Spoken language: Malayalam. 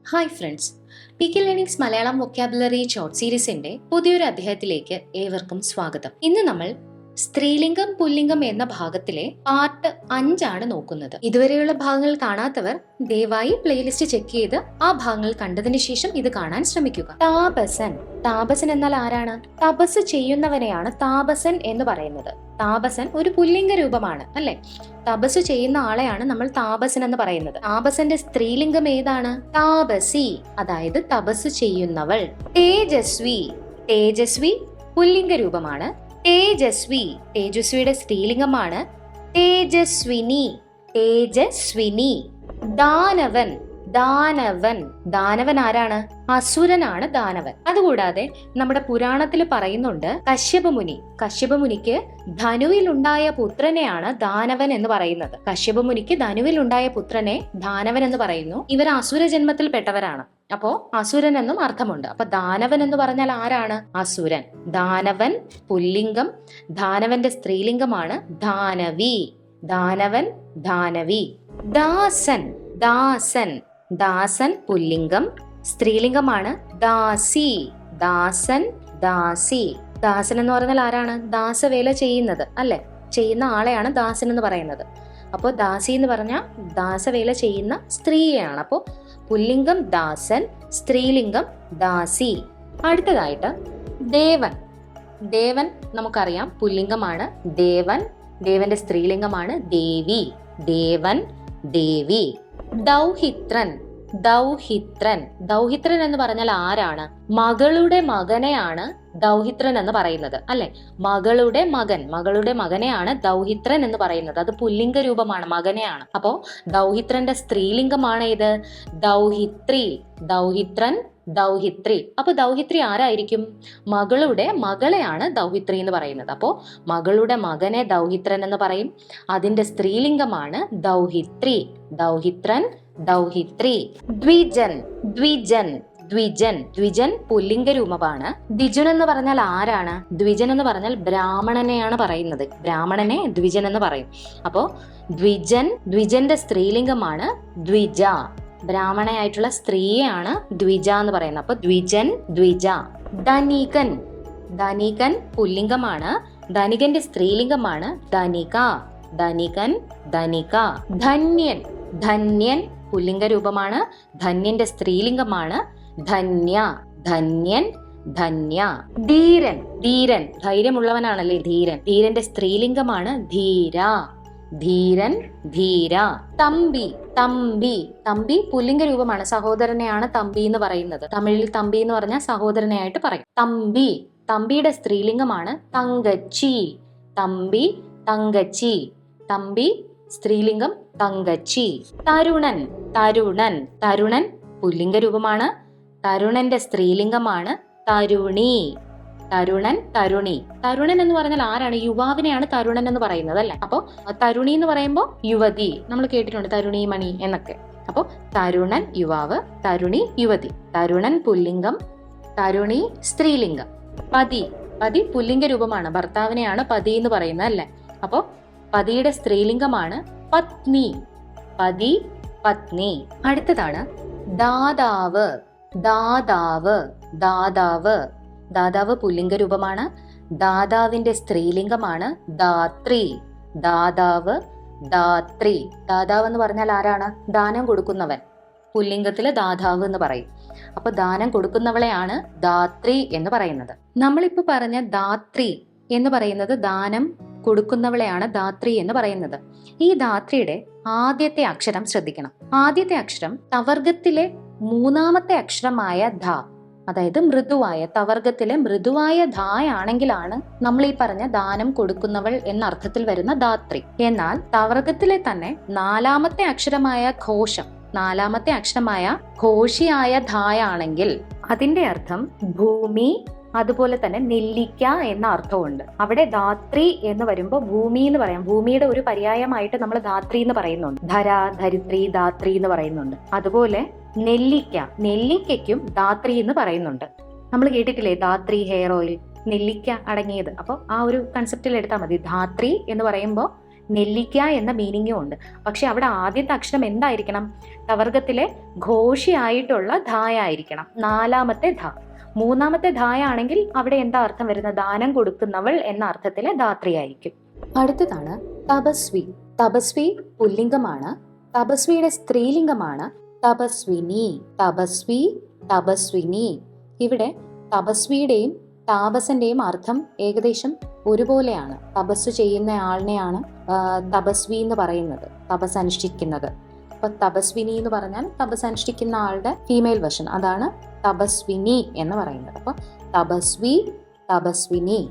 Hi friends, P K learnings Malayalam vocabulary short സീരീസിന്റെ പുതിയൊരു അധ്യായത്തിലേക്ക് ഏവർക്കും സ്വാഗതം. ഇന്ന് നമ്മൾ സ്ത്രീലിംഗം പുല്ലിംഗം എന്ന ഭാഗത്തിലെ പാർട്ട് 5 നോക്കുന്നത്. ഇതുവരെയുള്ള ഭാഗങ്ങൾ കാണാത്തവർ ദയവായി പ്ലേലിസ്റ്റ് ചെക്ക് ചെയ്ത് ആ ഭാഗങ്ങൾ കണ്ടതിന് ശേഷം ഇത് കാണാൻ ശ്രമിക്കുക. താപസൻ. താപസൻ എന്നാൽ ആരാണ്? തപസ് ചെയ്യുന്നവനെയാണ് താപസൻ എന്ന് പറയുന്നത്. താപസൻ ഒരു പുല്ലിംഗ രൂപമാണ്, അല്ലെ? തപസ് ചെയ്യുന്ന ആളെയാണ് നമ്മൾ താപസൻ എന്ന് പറയുന്നത്. താപസന്റെ സ്ത്രീലിംഗം ഏതാണ്? താപസി, അതായത് തപസ് ചെയ്യുന്നവൾ. തേജസ്വി. തേജസ്വി പുല്ലിംഗ രൂപമാണ്. തേജസ്വി, തേജസ്വിയുടെ സ്ത്രീലിംഗമാണ് തേജസ്വിനി. തേജസ്വിനി. ദാനവൻ. ദാനവൻ. ദാനവൻ ആരാണ്? അസുരനാണ് ദാനവൻ. അതുകൂടാതെ നമ്മുടെ പുരാണത്തിൽ പറയുന്നുണ്ട്, കശ്യപമുനി. കശ്യപമുനിക്ക് ധനുവിലുണ്ടായ പുത്രനെയാണ് ദാനവൻ എന്ന് പറയുന്നത്. കശ്യപമുനിക്ക് ധനുവിലുണ്ടായ പുത്രനെ ദാനവൻ എന്ന് പറയുന്നു. ഇവർ അസുര ജന്മത്തിൽ പെട്ടവരാണ്. അപ്പോ അസുരൻ എന്നും അർത്ഥമുണ്ട്. അപ്പൊ ദാനവൻ എന്ന് പറഞ്ഞാൽ ആരാണ്? അസുരൻ. ദാനവൻ പുല്ലിംഗം. ദാനവന്റെ സ്ത്രീലിംഗമാണ് ദാനവി. ദാനവൻ, ദാനവി. ദാസൻ. ദാസൻ. ദാസൻ പുല്ലിംഗം. സ്ത്രീലിംഗമാണ് ദാസി. ദാസൻ, ദാസി. ദാസൻ എന്ന് പറഞ്ഞാൽ ആരാണ്? ദാസവേല ചെയ്യുന്നത്, അല്ലെ? ചെയ്യുന്ന ആളെയാണ് ദാസൻ എന്ന് പറയുന്നത്. അപ്പോൾ ദാസി എന്ന് പറഞ്ഞാൽ ദാസവേല ചെയ്യുന്ന സ്ത്രീയാണ്. അപ്പോൾ പുല്ലിംഗം ദാസൻ, സ്ത്രീലിംഗം ദാസി. അടുത്തതായിട്ട് ദേവൻ. ദേവൻ നമുക്കറിയാം പുല്ലിംഗമാണ് ദേവൻ. ദേവന്റെ സ്ത്രീലിംഗമാണ് ദേവി. ദേവൻ, ദേവി. ദൗഹിത്രൻ. ദൗഹിത്രൻ. ദൗഹിത്രൻ എന്ന് പറഞ്ഞാൽ ആരാണ്? മകളുടെ മകനെയാണ് ദൗഹിത്രൻ എന്ന് പറയുന്നത്, അല്ലെ? മകളുടെ മകൻ. മകളുടെ മകനെയാണ് ദൗഹിത്രൻ എന്ന് പറയുന്നത്. അത് പുല്ലിംഗ രൂപമാണ്, മകനെയാണ്. അപ്പോ ദൗഹിത്രന്റെ സ്ത്രീലിംഗമാണ് ഇത് ദൗഹിത്രി. ദൗഹിത്രൻ, ദൗഹിത്രി. അപ്പൊ ദൗഹിത്രി ആരായിരിക്കും? മകളുടെ മകളെയാണ് ദൗഹിത്രി എന്ന് പറയുന്നത്. അപ്പോ മകളുടെ മകനെ ദൗഹിത്രൻ എന്ന് പറയും. അതിന്റെ സ്ത്രീലിംഗമാണ് ദൗഹിത്രി. ദൗഹിത്രൻ, ദൗഹിത്രി. ദ്വിജൻ. ദ്വിജൻ. ദ്വിജൻ. ദ്വിജൻ പുല്ലിംഗ രൂപമാണ്. ദ്വിജൻ എന്ന് പറഞ്ഞാൽ ആരാണ്? ദ്വിജൻ എന്ന് പറഞ്ഞാൽ ബ്രാഹ്മണനെയാണ് പറയുന്നത്. ബ്രാഹ്മണനെ ദ്വിജൻ എന്ന് പറയും. അപ്പോ ദ്വിജൻ. ദ്വിജന്റെ സ്ത്രീലിംഗമാണ് ദ്വിജ. ബ്രാഹ്മണയായിട്ടുള്ള സ്ത്രീയാണ് ദ്വിജ എന്ന് പറയുന്നത്. അപ്പൊ ദ്വിജൻ, ദ്വിജ. ധനികൻ. ധനികൻ പുല്ലിംഗമാണ്. ധനികന്റെ സ്ത്രീലിംഗമാണ് ധനിക. ധനികൻ, ധനിക. ധന്യൻ. ധന്യൻ പുല്ലിംഗ രൂപമാണ്. ധന്യന്റെ സ്ത്രീലിംഗമാണ് ധന്യ. ധന്യൻ, ധന്യ. ധീരൻ. ധീരൻ ധൈര്യമുള്ളവനാണല്ലേ ധീരൻ. ധീരന്റെ സ്ത്രീലിംഗമാണ് ധീര. ധീരൻ, ധീര. തമ്പി. തമ്പി. തമ്പി പുല്ലിംഗ രൂപമാണ്. സഹോദരനെയാണ് തമ്പി എന്ന് പറയുന്നത്. തമിഴിൽ തമ്പി എന്ന് പറഞ്ഞാൽ സഹോദരനെയായിട്ട് പറയും. തമ്പി. തമ്പിയുടെ സ്ത്രീലിംഗമാണ് തങ്കച്ചി. തമ്പി, തങ്കച്ചി. തമ്പി സ്ത്രീലിംഗം തങ്കച്ചി. തരുണൻ. തരുണൻ. തരുണൻ പുല്ലിംഗ രൂപമാണ്. തരുണന്റെ സ്ത്രീലിംഗമാണ് തരുണി. തരുണൻ, തരുണി. തരുണൻ എന്ന് പറഞ്ഞാൽ ആരാണ്? യുവാവിനെയാണ് തരുണൻ എന്ന് പറയുന്നത്, അല്ലെ? അപ്പൊ തരുണി എന്ന് പറയുമ്പോൾ യുവതി. നമ്മൾ കേട്ടിട്ടുണ്ട് തരുണി മണി എന്നൊക്കെ. അപ്പൊ തരുണൻ യുവാവ്, തരുണി യുവതി. തരുണൻ പുല്ലിംഗം, തരുണി സ്ത്രീലിംഗം. പതി. പതി പുല്ലിംഗ രൂപമാണ്. ഭർത്താവിനെയാണ് പതി എന്ന് പറയുന്നത്, അല്ലെ? അപ്പോ പതിയുടെ സ്ത്രീലിംഗമാണ് പത്നി. പതി, പത്നി. അടുത്തതാണ് ദാതാവ്. ദാതാവ്. ദാതാവ്. ദാതാവ് പുല്ലിംഗ രൂപമാണ്. ദാതാവിന്റെ സ്ത്രീലിംഗമാണ് ദാത്രി. ദാതാവ്, ദാത്രി. ദാതാവ് എന്ന് പറഞ്ഞാൽ ആരാണ്? ദാനം കൊടുക്കുന്നവൻ. പുല്ലിംഗത്തില് ദാതാവ് എന്ന് പറയും. അപ്പൊ ദാനം കൊടുക്കുന്നവളെയാണ് ദാത്രി എന്ന് പറയുന്നത്. നമ്മളിപ്പോ പറഞ്ഞ ദാത്രി എന്ന് പറയുന്നത് ദാനം കൊടുക്കുന്നവളെയാണ് ധാത്രി എന്ന് പറയുന്നത്. ഈ ധാത്രിയുടെ ആദ്യത്തെ അക്ഷരം ശ്രദ്ധിക്കണം. ആദ്യത്തെ അക്ഷരം തവർഗത്തിലെ 3ാമത്തെ അക്ഷരമായ ധ, അതായത് മൃദുവായ, തവർഗത്തിലെ മൃദുവായ ധായാണെങ്കിലാണ് നമ്മൾ ഈ പറഞ്ഞ ദാനം കൊടുക്കുന്നവൾ എന്ന അർത്ഥത്തിൽ വരുന്ന ധാത്രി. എന്നാൽ തവർഗത്തിലെ തന്നെ 4ാമത്തെ അക്ഷരമായ ഘോഷം, 4ാമത്തെ അക്ഷരമായ ഘോഷിയായ ധായാണെങ്കിൽ അതിന്റെ അർത്ഥം ഭൂമി, അതുപോലെ തന്നെ നെല്ലിക്ക എന്ന അർത്ഥമുണ്ട്. അവിടെ ധാത്രി എന്ന് വരുമ്പോൾ ഭൂമി എന്ന് പറയാം. ഭൂമിയുടെ ഒരു പര്യായമായിട്ട് നമ്മൾ ധാത്രി എന്ന് പറയുന്നുണ്ട്. ധര, ധരിത്രി, ധാത്രി എന്ന് പറയുന്നുണ്ട്. അതുപോലെ നെല്ലിക്ക, നെല്ലിക്കയ്ക്കും ധാത്രി എന്ന് പറയുന്നുണ്ട്. നമ്മൾ കേട്ടിട്ടില്ലേ ധാത്രി ഹെയർ ഓയിൽ, നെല്ലിക്ക അടങ്ങിയത്. അപ്പോൾ ആ ഒരു കൺസെപ്റ്റിൽ എടുത്താൽ മതി. ധാത്രി എന്ന് പറയുമ്പോൾ നെല്ലിക്ക എന്ന മീനിങ്ങും ഉണ്ട്. പക്ഷെ അവിടെ ആദ്യത്തെ അക്ഷരം എന്തായിരിക്കണം? ടവർഗത്തിലെ ഘോഷിയായിട്ടുള്ള ധായ ആയിരിക്കണം. നാലാമത്തെ ധ. മൂന്നാമത്തെ ധായ ആണെങ്കിൽ അവിടെ എന്താ അർത്ഥം വരുന്നത്? ദാനം കൊടുക്കുന്നവൾ എന്ന അർത്ഥത്തിലെ ധാത്രി ആയിരിക്കും. അടുത്തതാണ് തപസ്വി. തപസ്വി പുല്ലിംഗമാണ്. തപസ്വിയുടെ സ്ത്രീലിംഗമാണ് തപസ്വിനി. തപസ്വി, തപസ്വിനി. ഇവിടെ തപസ്വിയുടെയും താപസന്റെയും അർത്ഥം ഏകദേശം ഒരുപോലെയാണ്. തപസ് ചെയ്യുന്ന ആളിനെയാണ് തപസ്വി എന്ന് പറയുന്നത്, തപസ് അനുഷ്ഠിക്കുന്നത്. അപ്പൊ തപസ്വിനി എന്ന് പറഞ്ഞാൽ തപസ് അനുഷ്ഠിക്കുന്ന ആളുടെ ഫീമെയിൽ വെർഷൻ, അതാണ് തപസ്വിനി എന്ന് പറയുന്നത്. അപ്പൊ തപസ്വി, തപസ്വിനി.